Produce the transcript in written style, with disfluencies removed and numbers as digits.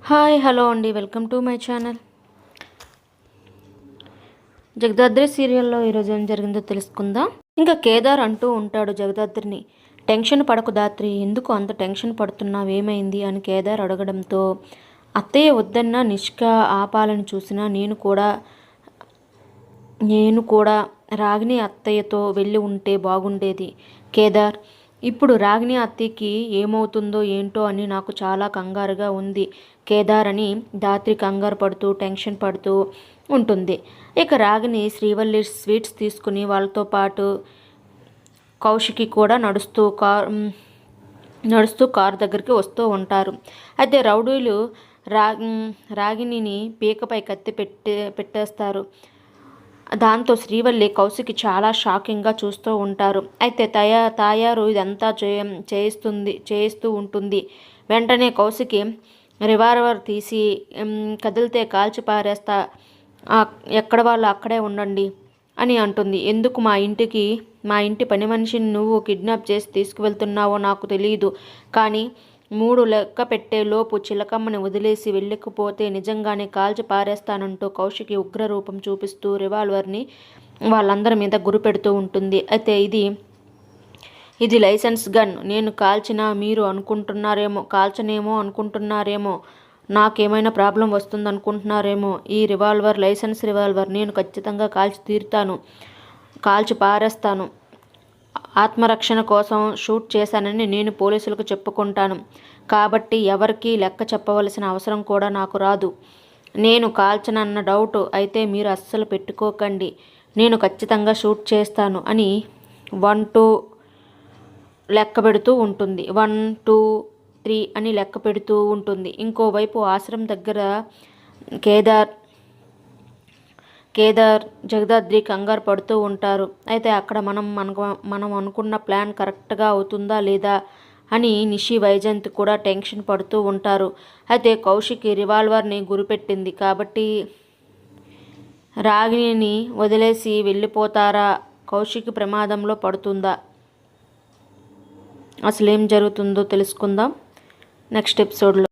Hi hello అండి, welcome to my channel. జగదాద్రి సీరియల్లో ఈరోజు ఏం జరిగిందో తెలుసుకుందాం. ఇంకా కేదార్ అంటూ ఉంటాడు జగదాద్రిని, టెన్షన్ పడకు దాత్రి, ఎందుకు అంత టెన్షన్ పడుతున్నావు, ఏమైంది అని కేదార్ అడగడంతో, అత్తయ్య వద్దన్న నిష్క ఆపాలని చూసినా నేను కూడా రాగిణి అత్తయ్యతో వెళ్ళి ఉంటే బాగుండేది కేదార్. ఇప్పుడు రాగిణి అత్తయ్యకి ఏమవుతుందో ఏంటో అని నాకు చాలా కంగారుగా ఉంది కేదార్ అని దాత్రి కంగారు పడుతూ టెన్షన్ పడుతూ ఉంటుంది. ఇక రాగిణి శ్రీవల్లి స్వీట్స్ తీసుకుని వాళ్ళతో పాటు కౌశికి కూడా నడుస్తూ కారు దగ్గరికి వస్తూ ఉంటారు. అయితే రౌడీలు రాగిణిని పీకపై కత్తి పెట్టేస్తారు. దాంతో శ్రీవల్లి కౌశికి చాలా షాకింగ్గా చూస్తూ ఉంటారు. అయితే తాయారు ఇదంతా చేయిస్తూ ఉంటుంది. వెంటనే కౌశికి రివాల్వర్ తీసి కదిలితే కాల్చి పారేస్తా, ఎక్కడ వాళ్ళు అక్కడే ఉండండి అని అంటుంది. ఎందుకు మా ఇంటి పని మనిషిని నువ్వు కిడ్నాప్ చేసి తీసుకువెళ్తున్నావో నాకు తెలియదు, కానీ 3 లెక్క పెట్టే లోపు చిలకమ్మని వదిలేసి వెళ్ళకపోతే నిజంగానే కాల్చి పారేస్తానంటూ కౌశికి ఉగ్రరూపం చూపిస్తూ రివాల్వర్ని వాళ్ళందరి మీద గురిపెడుతూ ఉంటుంది. అయితే ఇది లైసెన్స్ గన్, నేను కాల్చినా మీరు కాల్చనేమో అనుకుంటున్నారేమో, నాకేమైనా ప్రాబ్లం వస్తుందనుకుంటున్నారేమో. ఈ రివాల్వర్ లైసెన్స్ రివాల్వర్, నేను ఖచ్చితంగా కాల్చి తీరుతాను, కాల్చి పారేస్తాను. ఆత్మరక్షణ కోసం షూట్ చేశానని నేను పోలీసులకు చెప్పుకుంటాను, కాబట్టి ఎవరికీ లెక్క చెప్పవలసిన అవసరం కూడా నాకు రాదు. నేను కాల్చనన్న డౌట్ అయితే మీరు అస్సలు పెట్టుకోకండి, నేను ఖచ్చితంగా షూట్ చేస్తాను అని 1 2 లెక్క పెడుతూ ఉంటుంది. 1 2 3 అని లెక్క పెడుతూ ఉంటుంది. ఇంకోవైపు ఆశ్రమం దగ్గర కేదార్ జగదాద్రి కంగారు పడుతూ ఉంటారు. అయితే అక్కడ మనం అనుకున్న ప్లాన్ కరెక్ట్గా అవుతుందా లేదా అని నిషి వైజయంత్ కూడా టెన్షన్ పడుతూ ఉంటారు. అయితే కౌశికి రివాల్వర్ని గురిపెట్టింది కాబట్టి రాగిణిని వదిలేసి వెళ్ళిపోతారా, కౌశికి ప్రమాదంలో పడుతుందా, అసలు ఏం జరుగుతుందో తెలుసుకుందాం నెక్స్ట్ ఎపిసోడ్లో.